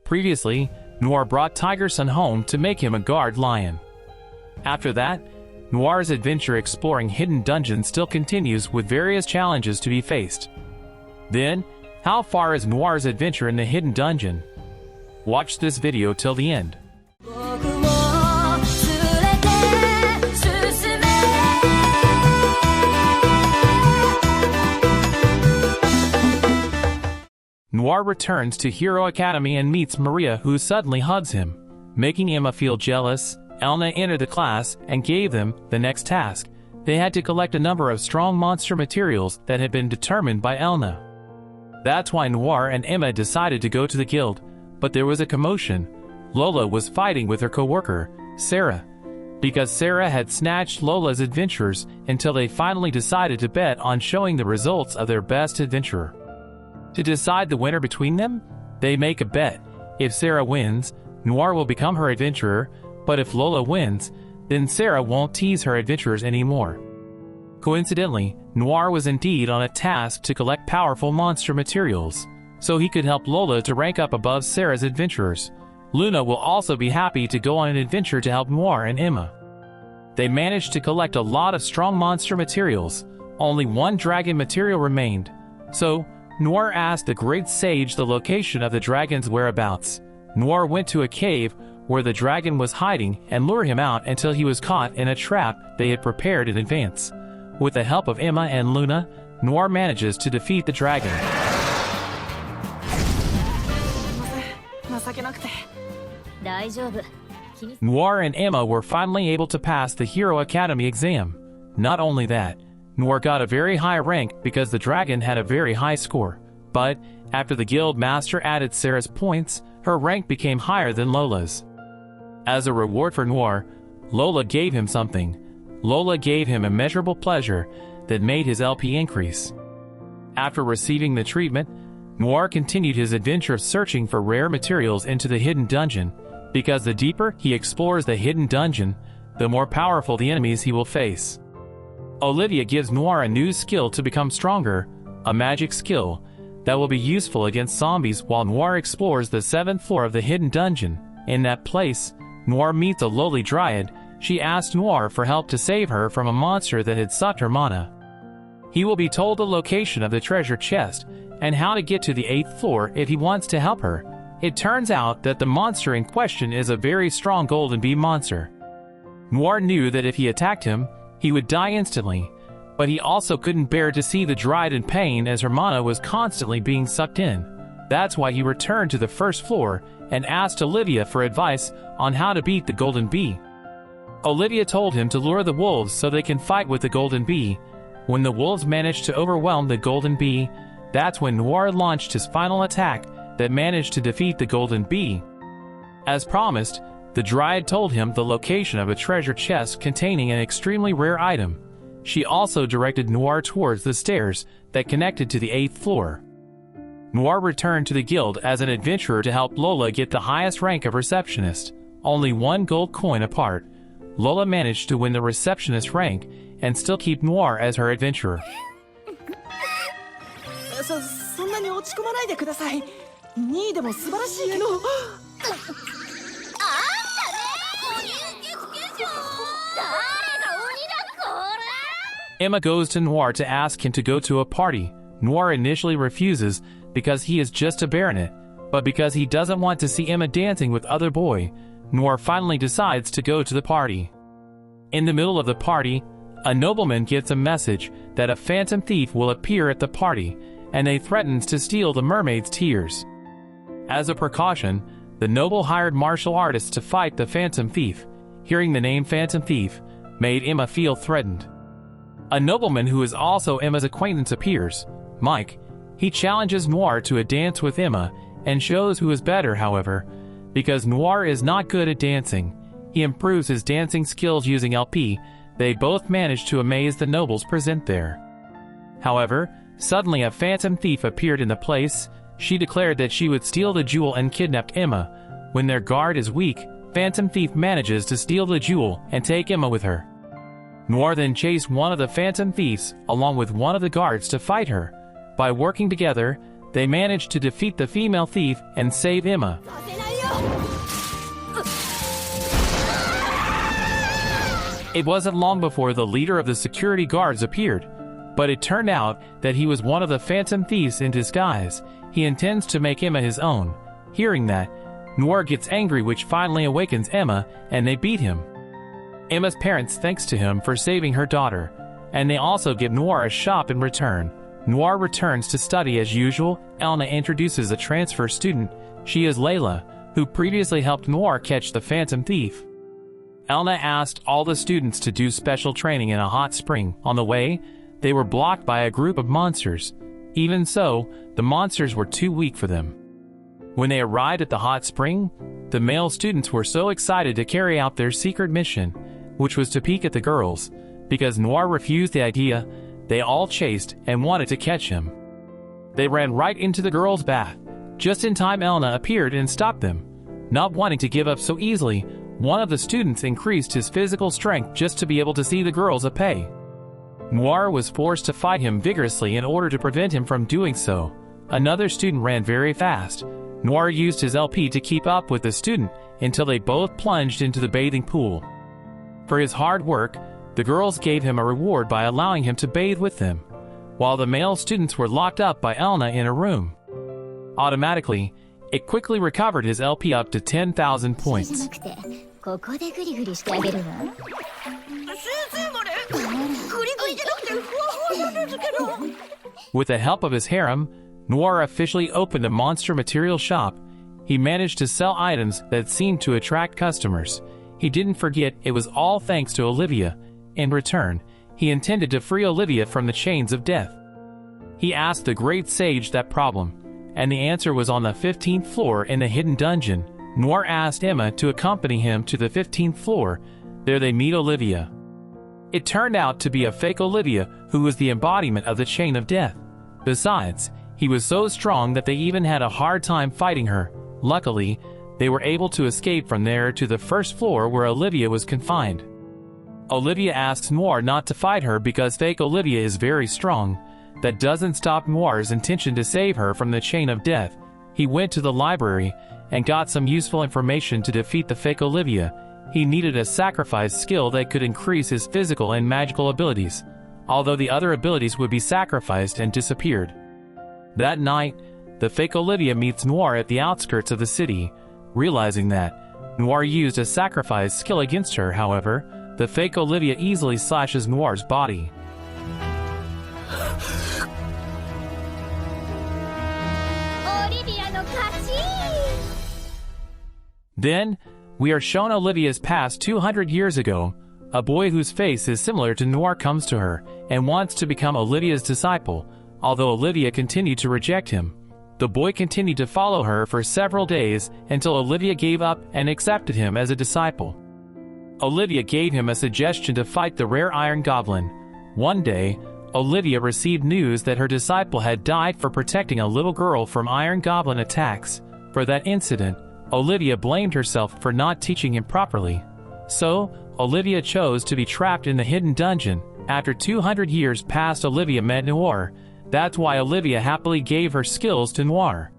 Previously, Noir brought Tigerson home to make him a guard lion. After that, Noir's adventure exploring hidden dungeons still continues with various challenges to be faced. Then, how far is Noir's adventure in the hidden dungeon? Watch this video till the end. Noir returns to Hero Academy and meets Maria, who suddenly hugs him, making Emma feel jealous. Elna entered the class and gave them the next task. They had to collect a number of strong monster materials that had been determined by Elna. That's why Noir and Emma decided to go to the guild, but there was a commotion. Lola was fighting with her co-worker, Sarah, because Sarah had snatched Lola's adventures until they finally decided to bet on showing the results of their best adventurer. To decide the winner between them, they make a bet. If Sarah wins, Noir will become her adventurer, but if Lola wins, then Sarah won't tease her adventurers anymore. Coincidentally, Noir was indeed on a task to collect powerful monster materials, so he could help Lola to rank up above Sarah's adventurers. Luna will also be happy to go on an adventure to help Noir and Emma. They managed to collect a lot of strong monster materials. Only one dragon material remained, so Noir asked the great sage the location of the dragon's whereabouts. Noir went to a cave where the dragon was hiding and lured him out until he was caught in a trap they had prepared in advance. With the help of Emma and Luna, Noir manages to defeat the dragon. Noir and Emma were finally able to pass the Hero Academy exam. Not only that, Noir got a very high rank because the dragon had a very high score. But, after the guild master added Sarah's points, her rank became higher than Lola's. As a reward for Noir, Lola gave him something. Lola gave him immeasurable pleasure that made his LP increase. After receiving the treatment, Noir continued his adventure searching for rare materials into the hidden dungeon, because the deeper he explores the hidden dungeon, the more powerful the enemies he will face. Olivia gives Noir a new skill to become stronger, a magic skill that will be useful against zombies while Noir explores the 7th floor of the hidden dungeon. In that place, Noir meets a lowly dryad. She asks Noir for help to save her from a monster that had sucked her mana. He will be told the location of the treasure chest and how to get to the 8th floor if he wants to help her. It turns out that the monster in question is a very strong golden bee monster. Noir knew that if he attacked him, he would die instantly, but he also couldn't bear to see the dryad in pain as her mana was constantly being sucked in. That's why he returned to the 1st floor and asked Olivia for advice on how to beat the golden bee. Olivia told him to lure the wolves so they can fight with the golden bee. When the wolves managed to overwhelm the golden bee, that's when Noir launched his final attack that managed to defeat the golden bee. As promised, the dryad told him the location of a treasure chest containing an extremely rare item. She also directed Noir towards the stairs that connected to the 8th floor. Noir returned to the guild as an adventurer to help Lola get the highest rank of receptionist. Only one gold coin apart, Lola managed to win the receptionist rank and still keep Noir as her adventurer. Emma goes to Noir to ask him to go to a party. Noir initially refuses because he is just a baronet, but because he doesn't want to see Emma dancing with other boy, Noir finally decides to go to the party. In the middle of the party, a nobleman gets a message that a phantom thief will appear at the party, and they threatens to steal the mermaid's tears. As a precaution, the noble hired martial artists to fight the phantom thief. Hearing the name Phantom Thief made Emma feel threatened. A nobleman who is also Emma's acquaintance appears, Mike. He challenges Noir to a dance with Emma and shows who is better. However, because Noir is not good at dancing, he improves his dancing skills using LP. They both manage to amaze the nobles present there. However, suddenly a phantom thief appeared in the place. She declared that she would steal the jewel and kidnapped Emma. When their guard is weak, Phantom Thief manages to steal the jewel and take Emma with her. Noir then chased one of the Phantom Thieves along with one of the guards to fight her. By working together, they managed to defeat the female thief and save Emma. It wasn't long before the leader of the security guards appeared, but it turned out that he was one of the phantom thieves in disguise. He intends to make Emma his own. Hearing that, Noir gets angry, which finally awakens Emma, and they beat him. Emma's parents thanks to him for saving her daughter, and they also give Noir a shop in return. Noir returns to study as usual. Elna introduces a transfer student. She is Layla, who previously helped Noir catch the phantom thief. Elna asked all the students to do special training in a hot spring. On the way, they were blocked by a group of monsters. Even so, the monsters were too weak for them. When they arrived at the hot spring, the male students were so excited to carry out their secret mission, which was to peek at the girls. Because Noir refused the idea, they all chased and wanted to catch him. They ran right into the girls' bath. Just in time, Elna appeared and stopped them. Not wanting to give up so easily, one of the students increased his physical strength just to be able to see the girls at bay. Noir was forced to fight him vigorously in order to prevent him from doing so. Another student ran very fast. Noir used his LP to keep up with the student until they both plunged into the bathing pool. For his hard work, the girls gave him a reward by allowing him to bathe with them, while the male students were locked up by Elna in a room. Automatically, it quickly recovered his LP up to 10,000 points. With the help of his harem, Noir officially opened a monster material shop. He managed to sell items that seemed to attract customers. He didn't forget it was all thanks to Olivia. In return, he intended to free Olivia from the chains of death. He asked the great sage that problem, and the answer was on the 15th floor in the hidden dungeon. Noir asked Emma to accompany him to the 15th floor. There they meet Olivia. It turned out to be a fake Olivia who was the embodiment of the chain of death. Besides, he was so strong that they even had a hard time fighting her. Luckily, they were able to escape from there to the first floor where Olivia was confined. Olivia asks Noir not to fight her because fake Olivia is very strong. That doesn't stop Noir's intention to save her from the chain of death. He went to the library and got some useful information to defeat the fake Olivia. He needed a sacrifice skill that could increase his physical and magical abilities, although the other abilities would be sacrificed and disappeared. That night, the fake Olivia meets Noir at the outskirts of the city. Realizing that Noir used a sacrifice skill against her, however, the fake Olivia easily slashes Noir's body. Then, we are shown Olivia's past 200 years ago. A boy whose face is similar to Noir comes to her and wants to become Olivia's disciple, although Olivia continued to reject him. The boy continued to follow her for several days until Olivia gave up and accepted him as a disciple. Olivia gave him a suggestion to fight the rare Iron Goblin. One day, Olivia received news that her disciple had died for protecting a little girl from Iron Goblin attacks. For that incident, Olivia blamed herself for not teaching him properly. So, Olivia chose to be trapped in the hidden dungeon. After 200 years passed, Olivia met Noir. That's why Olivia happily gave her skills to Noir.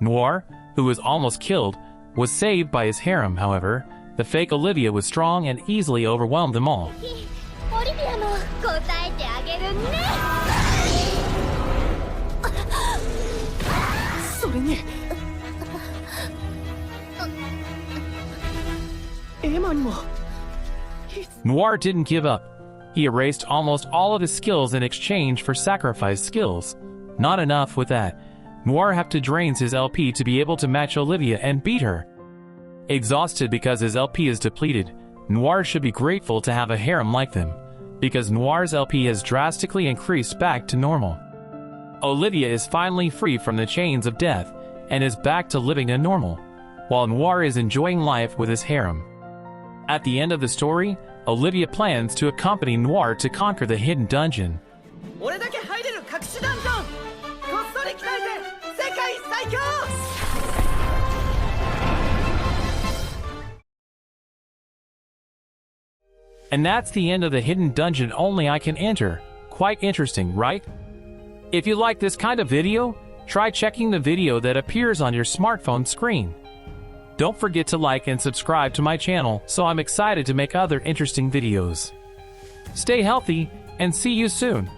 Noir, who was almost killed, was saved by his harem. However, the fake Olivia was strong and easily overwhelmed them all. Noir didn't give up. He erased almost all of his skills in exchange for sacrifice skills. Not enough with that, Noir had to drain his LP to be able to match Olivia and beat her. Exhausted because his LP is depleted, Noir should be grateful to have a harem like them, because Noir's LP has drastically increased back to normal. Olivia is finally free from the chains of death and is back to living a normal, while Noir is enjoying life with his harem. At the end of the story, Olivia plans to accompany Noir to conquer the hidden dungeon. dake Haireru Kakushi Dungeon! こっそり鍛えて世界最強! And that's the end of the hidden dungeon only I can enter. Quite interesting, right? If you like this kind of video, try checking the video that appears on your smartphone screen. Don't forget to like and subscribe to my channel, so I'm excited to make other interesting videos. Stay healthy, and see you soon.